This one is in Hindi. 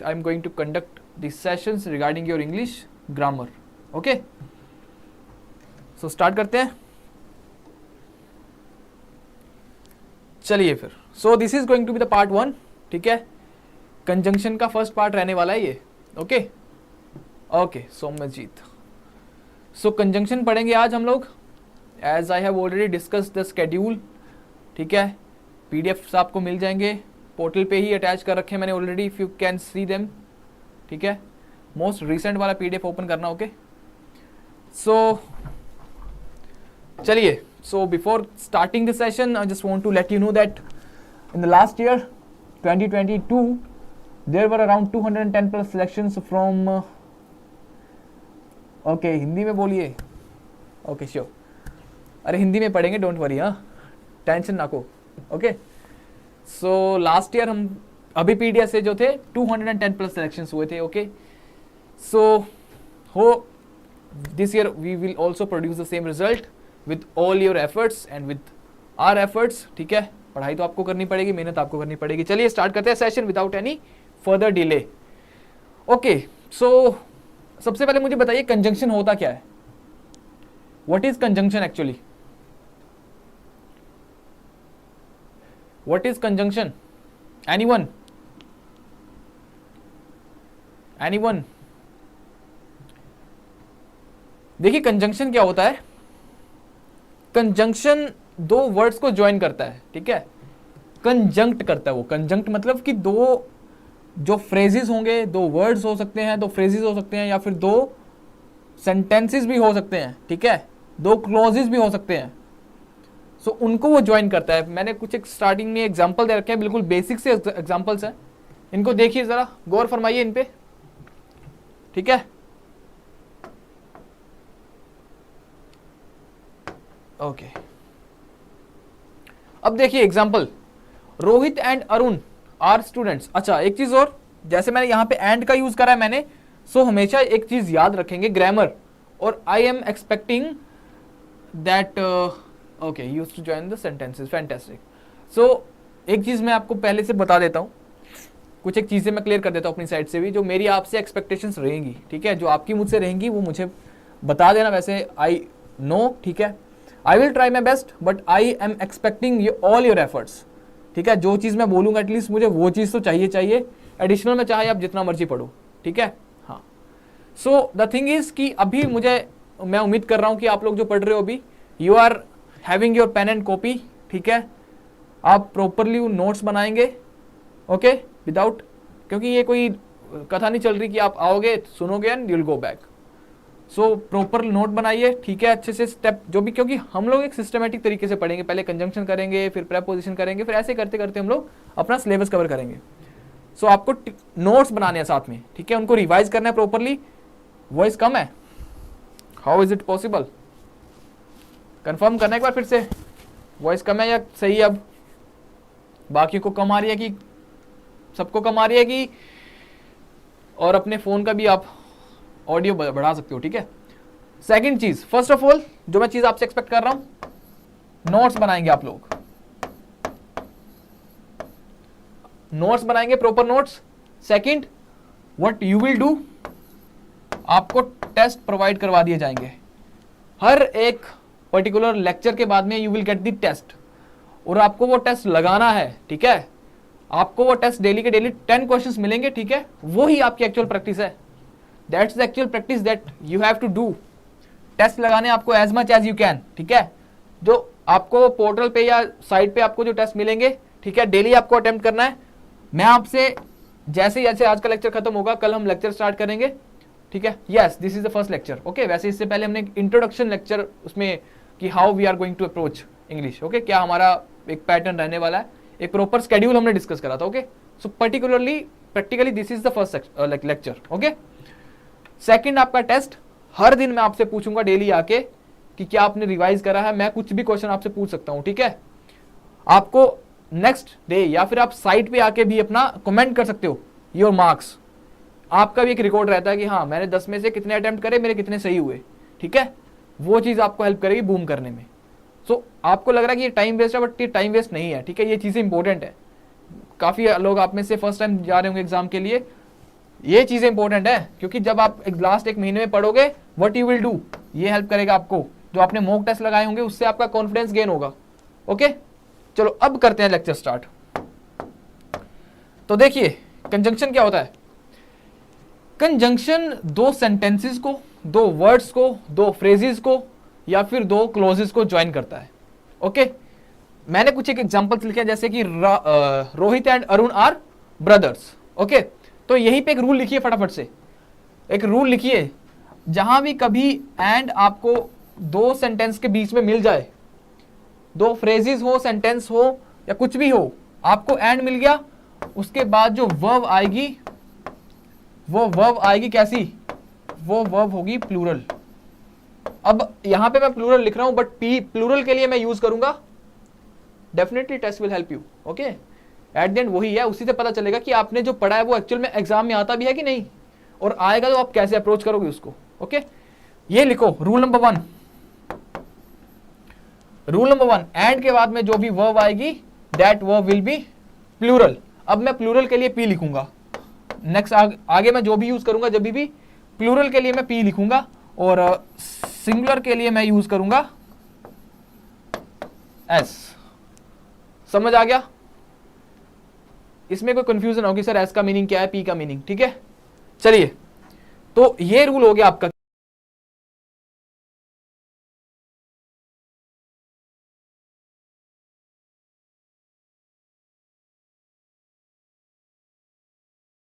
which I'm going to conduct these sessions regarding your English grammar. Okay, so start करते हैं. चलिए फिर. So this is going to be the part 1. ठीक है, कंजंक्शन का फर्स्ट पार्ट रहने वाला है ये. Okay okay Somjit. So conjunction पढ़ेंगे आज हम लोग. As I have already discuss the schedule. ठीक है, पीडीएफ आपको मिल जाएंगे, पोर्टल पे ही अटैच कर रखे हैं मैंने already, if you can see them. ठीक है, मोस्ट रिसेंट वाला पीडीएफ ओपन करना. ओके, सो चलिए. So before starting the session I just want to let you know that in the last year 2022 there were around 210 plus selections from. Okay, Hindi में बोलिए. Okay sure. अरे हिंदी में पढ़ेंगे, डोंट वरी. हाँ, टेंशन ना को. ओके, सो लास्ट ईयर हम अभी पीडीएफ से जो थे 210 प्लस सिलेक्शंस हुए थे. ओके, सो हो this year we will also produce the same result with all your efforts and with our efforts. ठीक है, पढ़ाई तो आपको करनी पड़ेगी, मेहनत आपको करनी पड़ेगी. चलिए स्टार्ट करते हैं session without any further delay. Okay, so सबसे पहले मुझे बताइए कंजंक्शन होता क्या है. What is conjunction actually? What is conjunction? Anyone? Anyone? देखिए कंजंक्शन क्या होता है. कंजंक्शन दो वर्ड्स को ज्वाइन करता है. ठीक है, कंजंक्ट करता है वो. कंजंक्ट मतलब कि दो जो फ्रेजेस होंगे, दो वर्ड्स हो सकते हैं, दो फ्रेजेस हो सकते हैं, या फिर दो सेंटेंसेस भी हो सकते हैं. ठीक है, दो क्लॉजेस भी हो सकते हैं. सो उनको वो ज्वाइन करता है. मैंने कुछ एक स्टार्टिंग में एग्जांपल दे रखे हैं, बिल्कुल बेसिक से एग्जांपल्स हैं. इनको देखिए जरा, गौर फरमाइए इन पे. ठीक है, ओके. अब देखिए example, Rohit and Arun are students. अच्छा, एक चीज और, जैसे मैंने यहां पे एंड का यूज करा है मैंने, सो हमेशा एक चीज याद रखेंगे, ग्रामर. और I am expecting that okay use to join the sentences. Fantastic. So एक चीज मैं आपको पहले से बता देता हूं, कुछ एक चीजें मैं क्लियर कर देता हूं अपनी साइड से भी, जो मेरी आपसे एक्सपेक्टेशंस रहेंगी. ठीक है, जो आपकी मुझसे रहेंगी वो मुझे बता देना. वैसे आई नो, ठीक है, I will try my best, but I am expecting all your efforts. ठीक है, जो चीज़ मैं बोलूँगा एटलीस्ट मुझे वो चीज़ तो चाहिए. एडिशनल में चाहे आप जितना मर्जी पढ़ो. ठीक है, हाँ. सो द थिंग इज़ कि अभी मैं उम्मीद कर रहा हूँ कि आप लोग जो पढ़ रहे हो अभी, you are having your pen and copy. ठीक है, आप प्रॉपरली नोट्स बनाएंगे. ओके, विदाउट, क्योंकि ये कोई कथा नहीं चल रही कि आप आओगे, सुनोगे and you will go back. So proper note बनाइए. ठीक है, अच्छे से स्टेप जो भी, क्योंकि हम लोग एक सिस्टमेटिक तरीके से पढ़ेंगे. पहले कंजंक्शन करेंगे, फिर प्रेपोजिशन करेंगे, फिर ऐसे करते करते हम लोग अपना सिलेबस कवर करेंगे. सो आपको नोट्स बनाने हैं साथ में. ठीक है, उनको रिवाइज करना है प्रॉपरली. वॉइस कम है, how is it possible? Confirm करना एक बार फिर से, वॉइस कम है या सही है? अब बाकियों को कम आ रही है कि सबको कम आ रही है कि? और अपने फोन का भी आप ऑडियो बढ़ा सकते हो. ठीक है, सेकंड चीज, फर्स्ट ऑफ ऑल जो मैं चीज आपसे एक्सपेक्ट कर रहा हूं, नोट्स बनाएंगे आप लोग. नोट्स बनाएंगे, proper notes. Second, what you will do, आपको टेस्ट प्रोवाइड करवा दिए जाएंगे. हर एक पर्टिकुलर लेक्चर के बाद में you will get the test, और आपको वो टेस्ट लगाना है. ठीक है, आपको वो टेस्ट डेली के डेली 10 क्वेश्चंस मिलेंगे. ठीक है, वो ही आपकी एक्चुअल प्रैक्टिस है. That's the actual practice that you have to do. Test लगाने आपको as much as you can. ठीक है, जो आपको पोर्टल पे या साइट पे आपको जो टेस्ट मिलेंगे, ठीक है, डेली आपको अटेम्प्ट करना है. मैं आपसे जैसे आज का लेक्चर खत्म होगा, कल हम लेक्चर स्टार्ट करेंगे. ठीक है, yes, this is the first lecture. Okay, वैसे इससे पहले हमने इंट्रोडक्शन लेक्चर उसमें कि how we are going to approach English. Okay, क्या हमारा एक पैटर्न रहने वाला है, एक प्रॉपर स्केड्यूल हमने डिस्कस करा था. Okay, so particularly practically this is the first lecture. Okay, second आपका टेस्ट. हर दिन मैं आपसे पूछूंगा डेली आके कि क्या आपने रिवाइज करा है. मैं कुछ भी क्वेश्चन आपसे पूछ सकता हूं. ठीक है, आपको नेक्स्ट डे या फिर आप साइट पे आके भी अपना कमेंट कर सकते हो योर मार्क्स. आपका भी एक रिकॉर्ड रहता है कि हाँ मैंने 10 में से कितने अटेम्प्ट करे, मेरे कितने सही हुए. ठीक है, वो चीज आपको हेल्प करेगी बूम करने में. सो आपको लग रहा है कि ये टाइम वेस्ट है, बट ये टाइम वेस्ट नहीं है. ठीक है, ये चीजें इंपॉर्टेंट है. काफी लोग आप में से फर्स्ट टाइम जा रहे होंगे एग्जाम के लिए, ये चीजें इंपॉर्टेंट है, क्योंकि जब आप लास्ट एक महीने में पढ़ोगे व्हाट यू विल डू, ये हेल्प करेगा आपको। जो आपने मॉक टेस्ट लगाए होंगे उससे आपका कॉन्फिडेंस गेन होगा। ओके, चलो अब करते हैं लेक्चर स्टार्ट। तो देखिए कंजंक्शन क्या होता है। कंजंक्शन दो सेंटेंसेस को, दो वर्ड्स को, दो फ्रेजेस को या फिर दो क्लोजेस को ज्वाइन करता है। ओके, मैंने कुछ एक एग्जांपल्स लिखे हैं, जैसे कि Rohit and Arun are brothers. Okay, तो यहीं पे एक रूल लिखिए, फटाफट से एक रूल लिखिए, जहां भी कभी एंड आपको दो सेंटेंस के बीच में मिल जाए, दो फ्रेजेस हो, सेंटेंस हो या कुछ भी हो, आपको एंड मिल गया, उसके बाद जो वर्ब आएगी वो वर्ब आएगी कैसी, वो वर्ब होगी प्लूरल। अब यहां पे मैं प्लूरल लिख रहा हूं, बट प्लूरल के लिए मैं यूज करूंगा definitely test will help you. Okay, at the end वही है, उसी से पता चलेगा कि आपने जो पढ़ा है वो एक्चुअल में एग्जाम में आता भी है कि नहीं, और आएगा तो आप कैसे अप्रोच करोगे उसको। ओके, ये लिखो rule number 1। Rule number 1, and के बाद में जो भी वर्ब आएगी that verb will be plural. अब मैं प्लूरल के लिए पी लिखूंगा, नेक्स्ट आगे मैं जो भी यूज करूंगा, जब भी प्लूरल के लिए मैं पी लिखूंगा, और सिंगुलर के लिए मैं यूज करूंगा एस। समझ आ गया? इसमें कोई कंफ्यूजन होगी सर एस का मीनिंग क्या है, पी का मीनिंग, ठीक है। चलिए, तो ये रूल हो गया आपका।